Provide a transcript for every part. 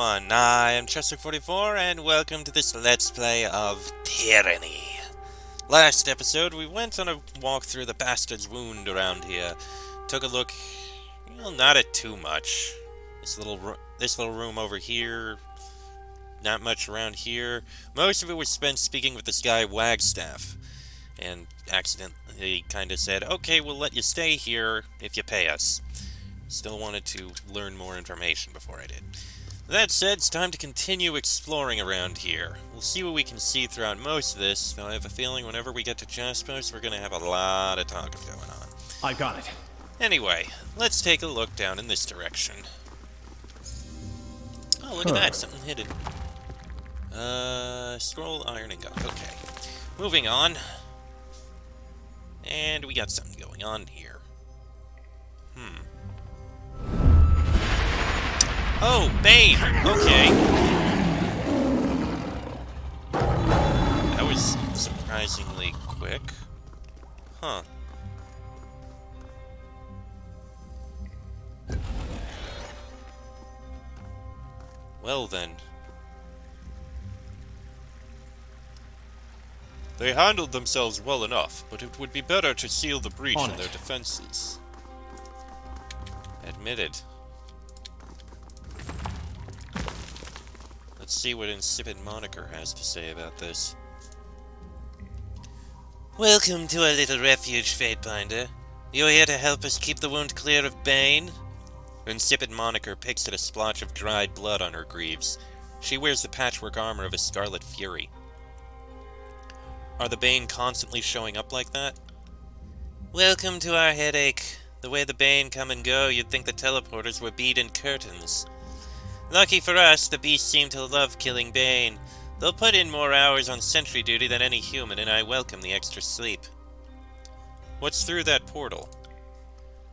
everyone, I am Chester44 and welcome to this Let's Play of Tyranny. Last episode, we went on a walk through the Bastard's Wound around here. Took a look, well, not at too much. This little room over here, not much around here. Most of it was spent speaking with this guy Wagstaff, and accidentally kinda said, okay, we'll let you stay here if you pay us. Still wanted to learn more information before I did. That said, it's time to continue exploring around here. We'll see what we can see throughout most of this, though I have a feeling whenever we get to Jaspers, we're gonna have a lot of talking going on. I got it. Anyway, let's take a look down in this direction. Oh, look at that, something hidden. Scroll, iron, and gun. Okay. Moving on. And we got something going on here. Oh, Bane! Okay. That was surprisingly quick. Huh. Well then. They handled themselves well enough, but it would be better to seal the breach in their defenses. Admitted. Let's see what Insipid Moniker has to say about this. Welcome to our little refuge, Fadebinder. You're here to help us keep the wound clear of Bane? Insipid Moniker picks at a splotch of dried blood on her greaves. She wears the patchwork armor of a Scarlet Fury. Are the Bane constantly showing up like that? Welcome to our headache. The way the Bane come and go, you'd think the teleporters were bead-in curtains. Lucky for us, the beasts seem to love killing Bane. They'll put in more hours on sentry duty than any human, and I welcome the extra sleep. What's through that portal?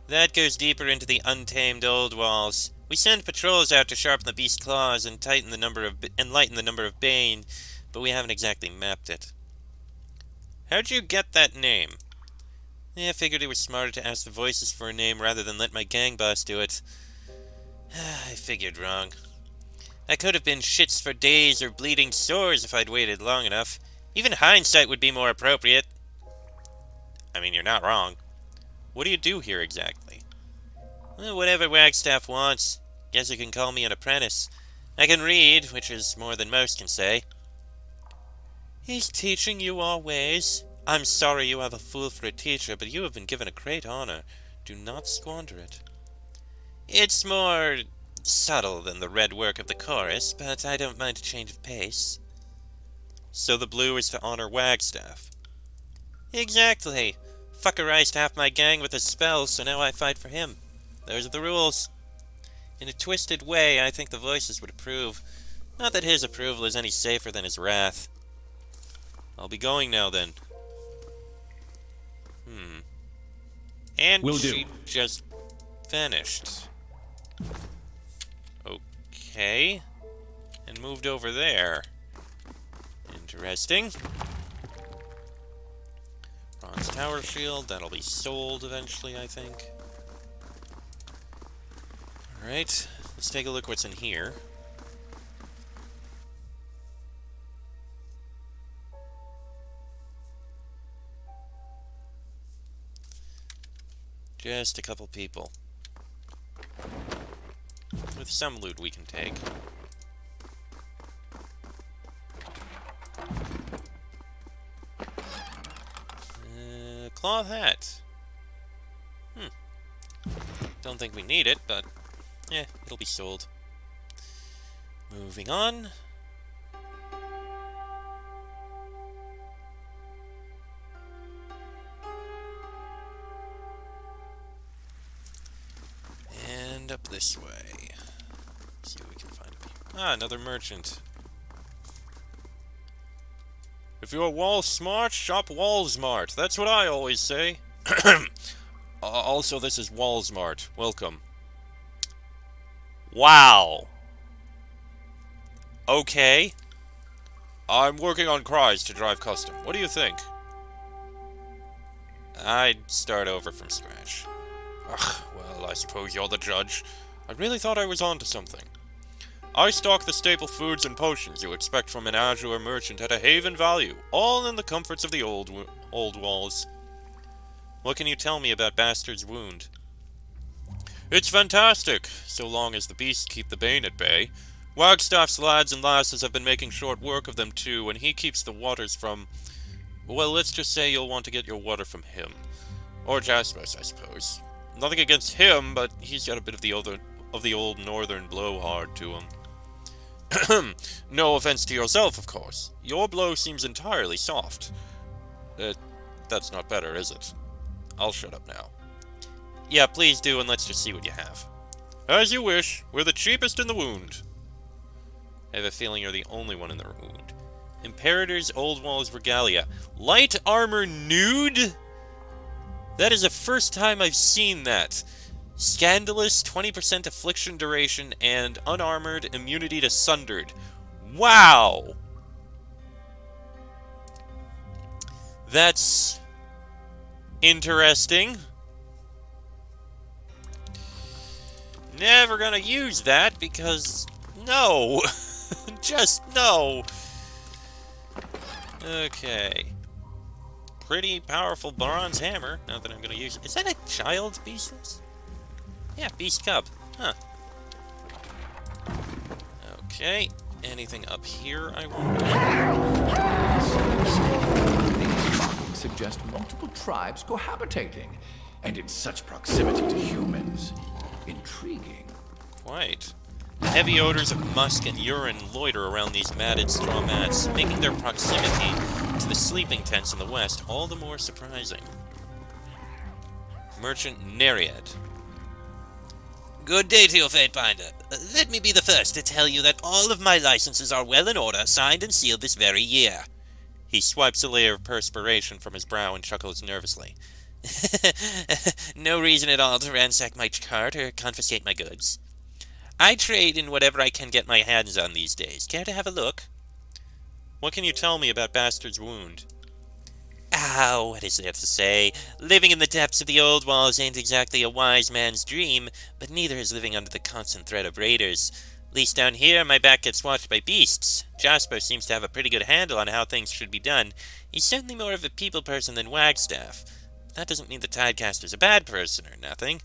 That goes deeper into the untamed old walls. We send patrols out to sharpen the beast's claws and lighten the number of Bane, but we haven't exactly mapped it. How'd you get that name? I figured it was smarter to ask the voices for a name rather than let my gang boss do it. I figured wrong. I could have been shits for days or bleeding sores if I'd waited long enough. Even hindsight would be more appropriate. I mean, you're not wrong. What do you do here exactly? Well, whatever Wagstaff wants. Guess you can call me an apprentice. I can read, which is more than most can say. He's teaching you our ways. I'm sorry you have a fool for a teacher, but you have been given a great honor. Do not squander it. It's more subtle than the red work of the chorus, but I don't mind a change of pace. So the blue is to honor Wagstaff. Exactly. Fuckerized half my gang with a spell, so now I fight for him. Those are the rules. In a twisted way, I think the voices would approve. Not that his approval is any safer than his wrath. I'll be going now, then. And she just vanished. Okay. And moved over there. Interesting. Bronze tower shield. That'll be sold eventually, I think. Alright. Let's take a look what's in here. Just a couple people. With some loot we can take. Cloth hat. Don't think we need it, but it'll be sold. Moving on. And up this way. See what we can find up here. Ah, another merchant. If you're Wallsmart, shop Wallsmart. That's what I always say. Also, this is Wallsmart. Welcome. Wow. Okay. I'm working on cries to drive custom. What do you think? I'd start over from scratch. Ugh, well, I suppose you're the judge. I really thought I was onto something. I stock the staple foods and potions you expect from an azure merchant at a haven value, all in the comforts of the old walls. What can you tell me about Bastard's wound? It's fantastic, so long as the beasts keep the bane at bay. Wagstaff's lads and lasses have been making short work of them too, and he keeps the waters from... Well, let's just say you'll want to get your water from him. Or Jasper's, I suppose. Nothing against him, but he's got a bit of the old northern blowhard to him. No offense to yourself, of course. Your blow seems entirely soft. That's not better, is it? I'll shut up now. Yeah, please do, and let's just see what you have. As you wish. We're the cheapest in the wound. I have a feeling you're the only one in the wound. Imperator's Old Walls Regalia. Light armor nude? That is the first time I've seen that. Scandalous, 20% affliction duration, and unarmored immunity to sundered. Wow! That's... interesting. Never gonna use that, because... no! Just no! Okay. Pretty powerful bronze hammer, now that I'm gonna use it. Is that a child's beast? Yeah, beast cub. Huh. Okay. Anything up here I want These markings suggest multiple tribes cohabitating, and in such proximity to humans. Intriguing. Quite. Heavy odors of musk and urine loiter around these matted straw mats, making their proximity to the sleeping tents in the west all the more surprising. Merchant Nereid. Good day to you, Fadebinder. Let me be the first to tell you that all of my licenses are well in order, signed and sealed this very year. He swipes a layer of perspiration from his brow and chuckles nervously. No reason at all to ransack my cart or confiscate my goods. I trade in whatever I can get my hands on these days. Care to have a look? What can you tell me about Bastard's wound? What is there to say? Living in the depths of the old walls ain't exactly a wise man's dream, but neither is living under the constant threat of raiders. At least down here, my back gets watched by beasts. Jasper seems to have a pretty good handle on how things should be done. He's certainly more of a people person than Wagstaff. That doesn't mean the Tidecaster's a bad person or nothing.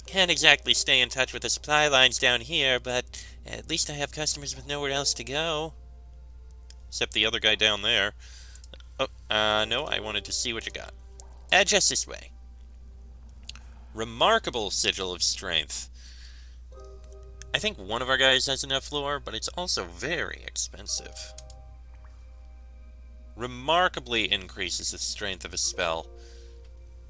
Can't exactly stay in touch with the supply lines down here, but at least I have customers with nowhere else to go. Except the other guy down there. Oh, no, I wanted to see what you got. Just this way. Remarkable sigil of strength. I think one of our guys has enough lore, but it's also very expensive. Remarkably increases the strength of a spell.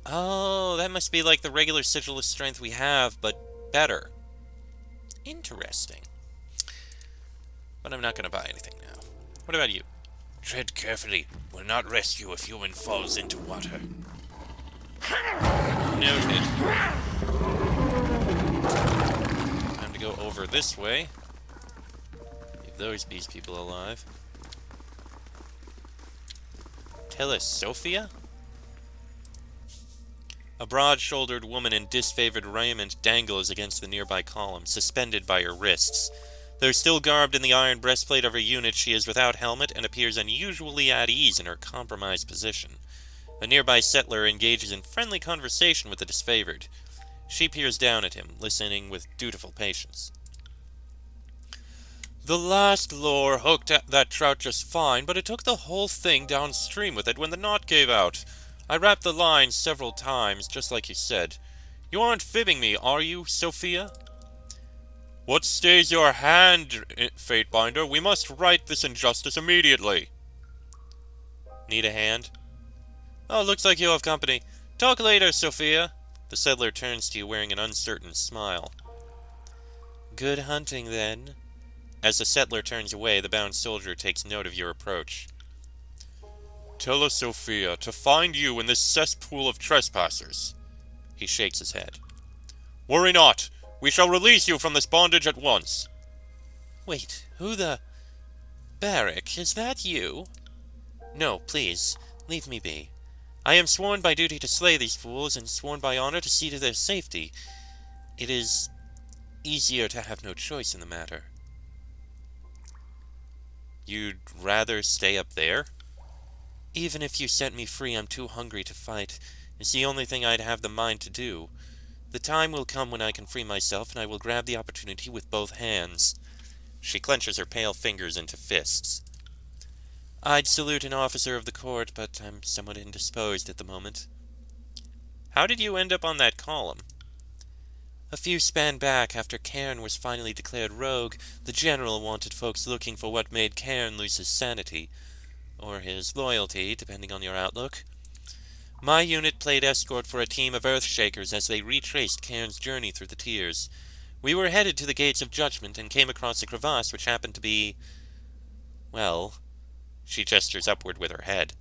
Oh, that must be like the regular sigil of strength we have, but better. Interesting. But I'm not going to buy anything now. What about you? Tread carefully. Will not rescue if human falls into water. Noted. Time to go over this way. Leave those beast people alive. Tell us, Sophia? A broad-shouldered woman in disfavored raiment dangles against the nearby column, suspended by her wrists. Though still garbed in the iron breastplate of her unit, she is without helmet and appears unusually at ease in her compromised position. A nearby settler engages in friendly conversation with the disfavored. She peers down at him, listening with dutiful patience. The last lure hooked at that trout just fine, but it took the whole thing downstream with it when the knot gave out. I wrapped the line several times, just like you said. You aren't fibbing me, are you, Sophia? What stays your hand, Fatebinder? We must right this injustice immediately. Need a hand? Oh, looks like you have company. Talk later, Sophia. The settler turns to you wearing an uncertain smile. Good hunting, then. As the settler turns away, the bound soldier takes note of your approach. Tell us, Sophia, to find you in this cesspool of trespassers. He shakes his head. Worry not. We shall release you from this bondage at once. Wait, who the... Barrack, is that you? No, please, leave me be. I am sworn by duty to slay these fools, and sworn by honor to see to their safety. It is easier to have no choice in the matter. You'd rather stay up there? Even if you set me free, I'm too hungry to fight. It's the only thing I'd have the mind to do. The time will come when I can free myself, and I will grab the opportunity with both hands. She clenches her pale fingers into fists. I'd salute an officer of the court, but I'm somewhat indisposed at the moment. How did you end up on that column? A few span back, after Cairn was finally declared rogue, the general wanted folks looking for what made Cairn lose his sanity. Or his loyalty, depending on your outlook. My unit played escort for a team of Earthshakers as they retraced Cairn's journey through the Tiers. We were headed to the Gates of Judgment and came across a crevasse which happened to be... well... She gestures upward with her head.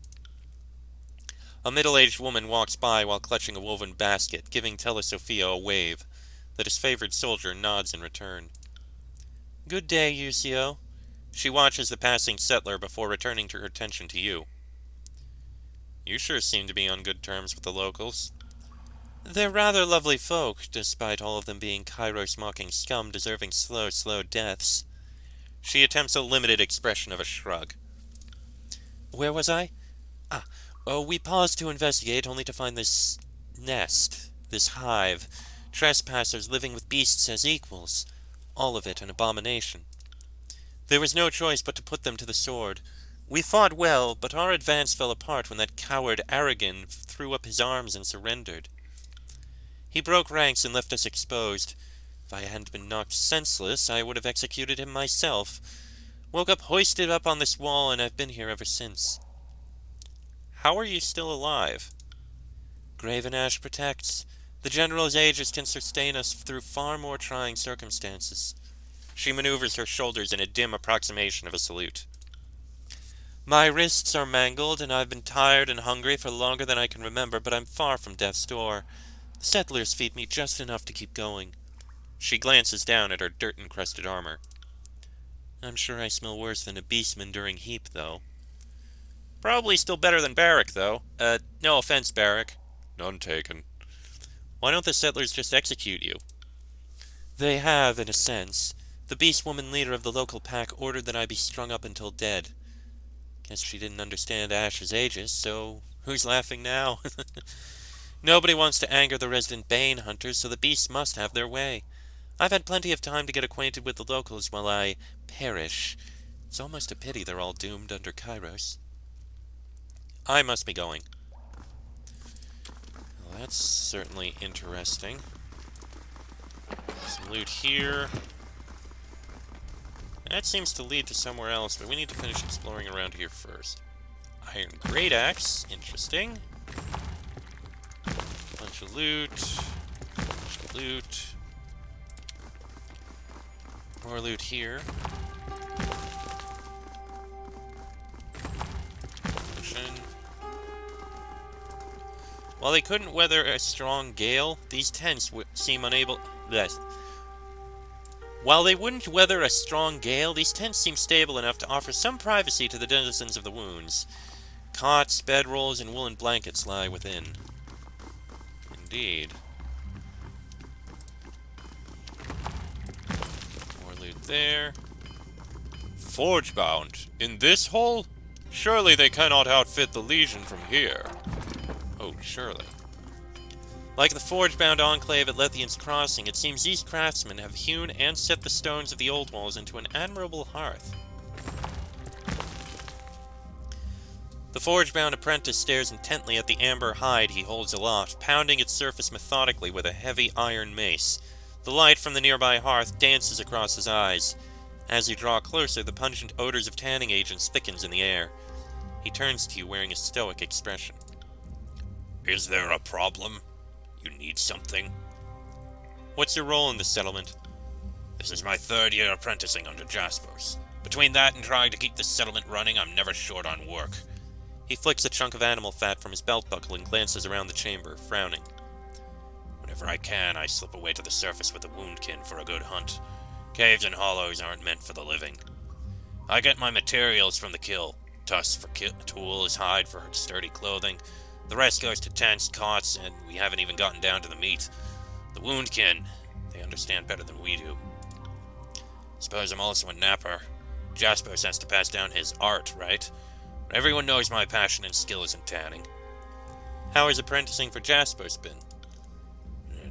A middle-aged woman walks by while clutching a woven basket, giving Sophia a wave. The disfavored soldier nods in return. Good day, Usio. She watches the passing settler before returning her attention to you. You sure seem to be on good terms with the locals. They're rather lovely folk, despite all of them being Kairos-mocking scum deserving slow deaths. She attempts a limited expression of a shrug. Where was I? We paused to investigate, only to find this nest, this hive. Trespassers living with beasts as equals. All of it an abomination. There was no choice but to put them to the sword. We fought well, but our advance fell apart when that coward Aragon threw up his arms and surrendered. He broke ranks and left us exposed. If I hadn't been knocked senseless, I would have executed him myself. Woke up hoisted up on this wall, and I've been here ever since. How are you still alive? Graven Ash protects. The General's aegis can sustain us through far more trying circumstances. She maneuvers her shoulders in a dim approximation of a salute. My wrists are mangled, and I've been tired and hungry for longer than I can remember, but I'm far from death's door. The settlers feed me just enough to keep going. She glances down at her dirt-encrusted armor. I'm sure I smell worse than a beastman during heap, though. Probably still better than Barrack, though. No offense, Barrack. None taken. Why don't the settlers just execute you? They have, in a sense. The beast woman leader of the local pack ordered that I be strung up until dead. Guess she didn't understand Ash's aegis, so who's laughing now? Nobody wants to anger the resident Bane hunters, so the beasts must have their way. I've had plenty of time to get acquainted with the locals while I perish. It's almost a pity they're all doomed under Kairos. I must be going. Well, that's certainly interesting. Some loot here. That seems to lead to somewhere else, but we need to finish exploring around here first. Iron Great Axe, interesting. Bunch of loot. Bunch of loot. More loot here. Potion. While they couldn't weather a strong gale, these tents seem unable... While they wouldn't weather a strong gale, these tents seem stable enough to offer some privacy to the denizens of the wounds. Cots, bedrolls, and woolen blankets lie within. Indeed. More loot there. Forge-bound? In this hole? Surely they cannot outfit the Legion from here. Oh, surely. Like the forge-bound enclave at Lethian's Crossing, it seems these craftsmen have hewn and set the stones of the old walls into an admirable hearth. The forge-bound apprentice stares intently at the amber hide he holds aloft, pounding its surface methodically with a heavy iron mace. The light from the nearby hearth dances across his eyes. As you draw closer, the pungent odors of tanning agents thickens in the air. He turns to you wearing a stoic expression. Is there a problem? You need something? What's your role in this settlement? This is my 3rd year apprenticing under Jaspers. Between that and trying to keep this settlement running, I'm never short on work. He flicks a chunk of animal fat from his belt buckle and glances around the chamber, frowning. Whenever I can, I slip away to the surface with the woundkin for a good hunt. Caves and hollows aren't meant for the living. I get my materials from the kill. Tusks for tools, hide for sturdy clothing. The rest goes to tents, cots, and we haven't even gotten down to the meat. The woundkin, they understand better than we do. Suppose I'm also a napper. Jaspos has to pass down his art, right? Everyone knows my passion and skill is in tanning. How has apprenticing for Jaspos been?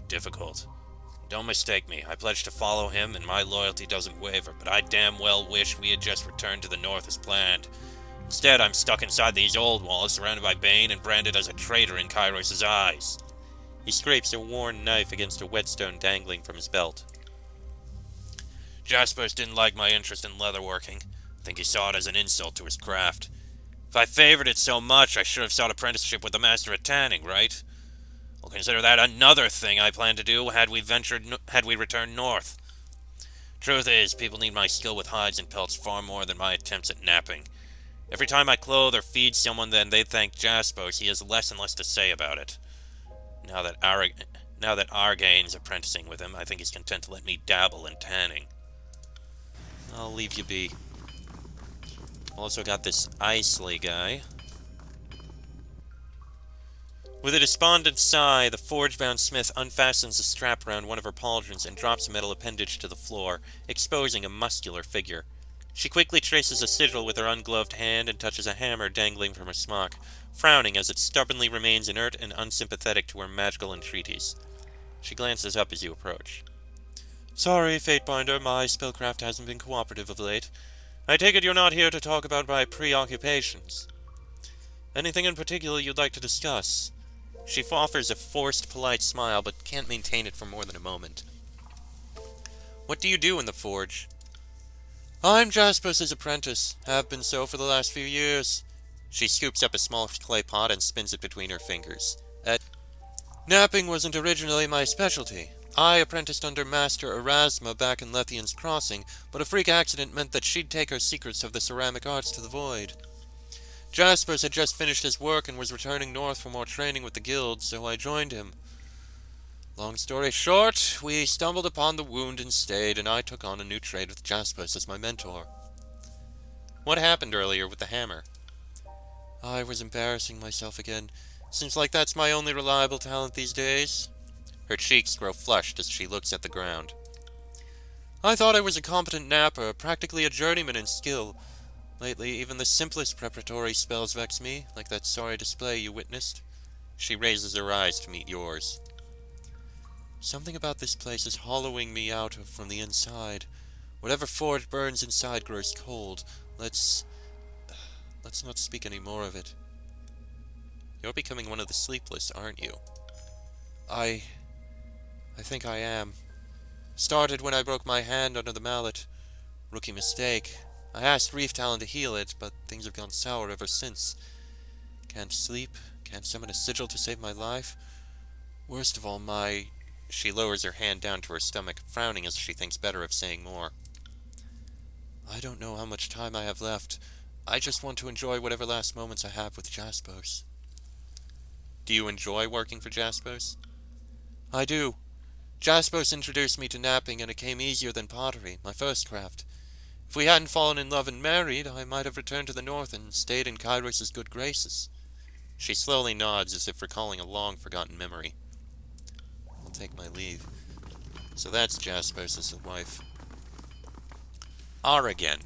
Difficult. Don't mistake me, I pledge to follow him, and my loyalty doesn't waver, but I damn well wish we had just returned to the north as planned. Instead, I'm stuck inside these old walls, surrounded by Bane, and branded as a traitor in Kairos' eyes. He scrapes a worn knife against a whetstone dangling from his belt. Jaspos didn't like my interest in leatherworking. I think he saw it as an insult to his craft. If I favored it so much, I should have sought apprenticeship with the master of tanning, right? I'll consider that another thing I plan to do had we returned north. Truth is, people need my skill with hides and pelts far more than my attempts at napping. Every time I clothe or feed someone, then they thank Jaspos, he has less and less to say about it. Now that Argane's apprenticing with him, I think he's content to let me dabble in tanning. I'll leave you be. Also got this Isley guy. With a despondent sigh, the forge-bound smith unfastens a strap around one of her pauldrons and drops a metal appendage to the floor, exposing a muscular figure. She quickly traces a sigil with her ungloved hand and touches a hammer dangling from her smock, frowning as it stubbornly remains inert and unsympathetic to her magical entreaties. She glances up as you approach. Sorry, Fadebinder, my spellcraft hasn't been cooperative of late. I take it you're not here to talk about my preoccupations. Anything in particular you'd like to discuss? She offers a forced, polite smile, but can't maintain it for more than a moment. What do you do in the forge? I'm Jaspos' apprentice. Have been so for the last few years. She scoops up a small clay pot and spins it between her fingers. Napping wasn't originally my specialty. I apprenticed under Master Erasma back in Lethian's Crossing, but a freak accident meant that she'd take her secrets of the ceramic arts to the void. Jaspos had just finished his work and was returning north for more training with the guild, so I joined him. Long story short, we stumbled upon the wound and stayed, and I took on a new trade with Jaspos as my mentor. What happened earlier with the hammer? I was embarrassing myself again. Seems like that's my only reliable talent these days. Her cheeks grow flushed as she looks at the ground. I thought I was a competent napper, practically a journeyman in skill. Lately, even the simplest preparatory spells vex me, like that sorry display you witnessed. She raises her eyes to meet yours. Something about this place is hollowing me out from the inside. Whatever forge burns inside grows cold. Let's not speak any more of it. You're becoming one of the sleepless, aren't you? I think I am. Started when I broke my hand under the mallet. Rookie mistake. I asked Reef Talon to heal it, but things have gone sour ever since. Can't sleep, can't summon a sigil to save my life. Worst of all, She lowers her hand down to her stomach, frowning as she thinks better of saying more. I don't know how much time I have left. I just want to enjoy whatever last moments I have with Jaspos. Do you enjoy working for Jaspos? I do. Jaspos introduced me to napping, and it came easier than pottery, my first craft. If we hadn't fallen in love and married, I might have returned to the north and stayed in Kairos' good graces. She slowly nods as if recalling a long-forgotten memory. I'll take my leave. So that's Jaspos' wife. Again.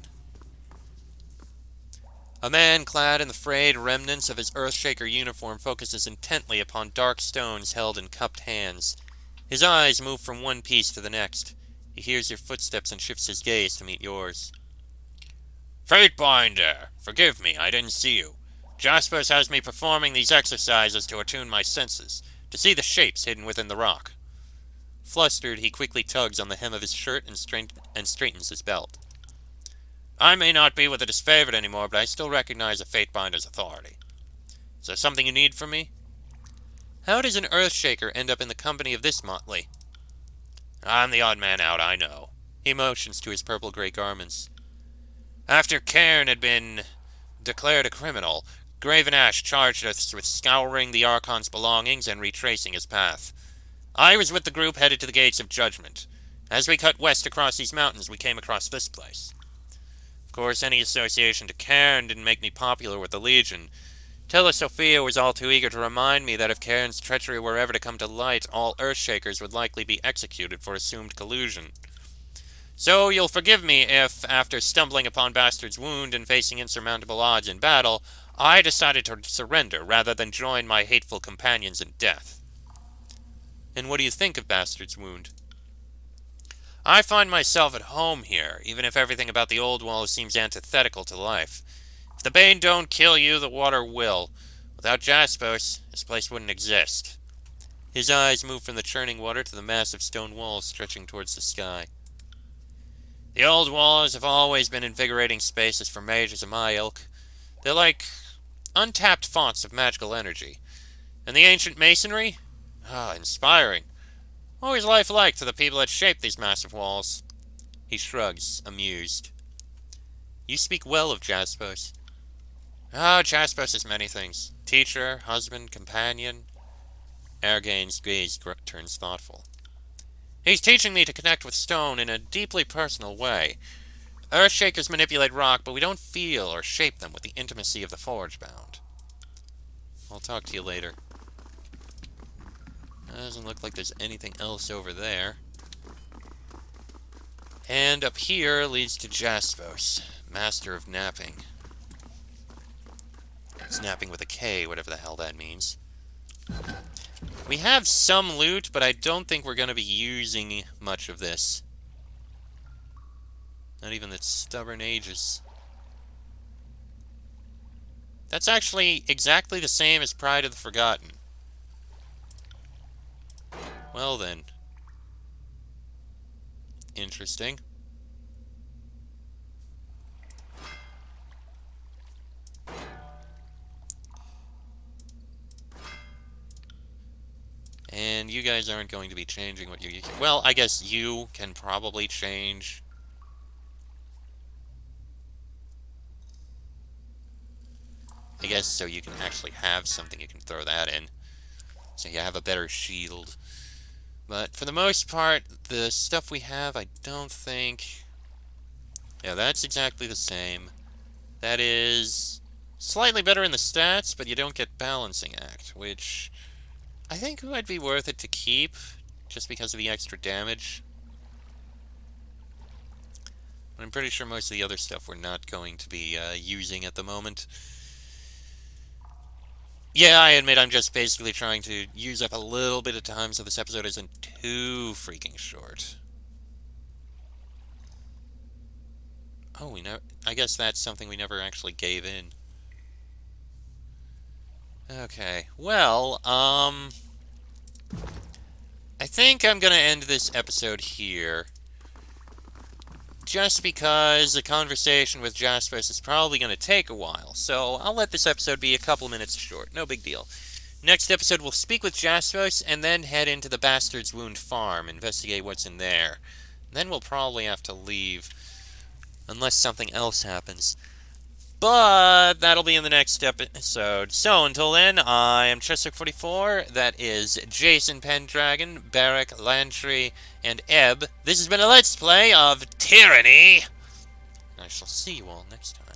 A man clad in the frayed remnants of his Earthshaker uniform focuses intently upon dark stones held in cupped hands. His eyes move from one piece to the next. He hears your footsteps and shifts his gaze to meet yours. Fadebinder! Forgive me, I didn't see you. Jaspos has me performing these exercises to attune my senses, to see the shapes hidden within the rock. Flustered, he quickly tugs on the hem of his shirt and straightens his belt. I may not be with the disfavored anymore, but I still recognize a Fadebinder's authority. Is there something you need from me? How does an Earthshaker end up in the company of this motley? I'm the odd man out, I know. He motions to his purple-gray garments. After Cairn had been declared a criminal, Graven Ash charged us with scouring the Archon's belongings and retracing his path. I was with the group headed to the Gates of Judgment. As we cut west across these mountains, we came across this place. Of course, any association to Cairn didn't make me popular with the Legion. Till Sophia was all too eager to remind me that if Cairn's treachery were ever to come to light, all Earthshakers would likely be executed for assumed collusion. So you'll forgive me if, after stumbling upon Bastard's wound and facing insurmountable odds in battle, I decided to surrender rather than join my hateful companions in death. And what do you think of Bastard's wound? I find myself at home here, even if everything about the old walls seems antithetical to life. If the Bane don't kill you, the water will. Without Jaspos, this place wouldn't exist. His eyes move from the churning water to the massive stone walls stretching towards the sky. The old walls have always been invigorating spaces for mages of my ilk. They're like untapped fonts of magical energy. And the ancient masonry? Inspiring. What was life like to the people that shaped these massive walls? He shrugs, amused. You speak well of Jaspos. Jaspos is many things. Teacher, husband, companion. Ergain's gaze turns thoughtful. He's teaching me to connect with stone in a deeply personal way. Earthshakers manipulate rock, but we don't feel or shape them with the intimacy of the Forge-bound. I'll talk to you later. Doesn't look like there's anything else over there. And up here leads to Jaspos, master of napping. It's napping with a K, whatever the hell that means. We have some loot, but I don't think we're going to be using much of this. Not even the stubborn ages. That's actually exactly the same as Pride of the Forgotten. Well then. Interesting. And you guys aren't going to be changing what you're using. Well, I guess you can probably change. I guess so you can actually have something you can throw that in. So you have a better shield. But for the most part, the stuff we have, I don't think... Yeah, that's exactly the same. That is slightly better in the stats, but you don't get Balancing Act, which I think might be worth it to keep, just because of the extra damage. But I'm pretty sure most of the other stuff we're not going to be using at the moment. Yeah, I admit I'm just basically trying to use up a little bit of time so this episode isn't too freaking short. Oh, I guess that's something we never actually gave in. Okay, well, I think I'm gonna end this episode here. Just because the conversation with Jaspos is probably going to take a while, so I'll let this episode be a couple minutes short, no big deal. Next episode, we'll speak with Jaspos, and then head into the Bastard's Wound farm, investigate what's in there. Then we'll probably have to leave, unless something else happens. But that'll be in the next episode. So until then, I am Chester44. That is Jason Pendragon, Barrack Lantry, and Ebb. This has been a Let's Play of Tyranny. I shall see you all next time.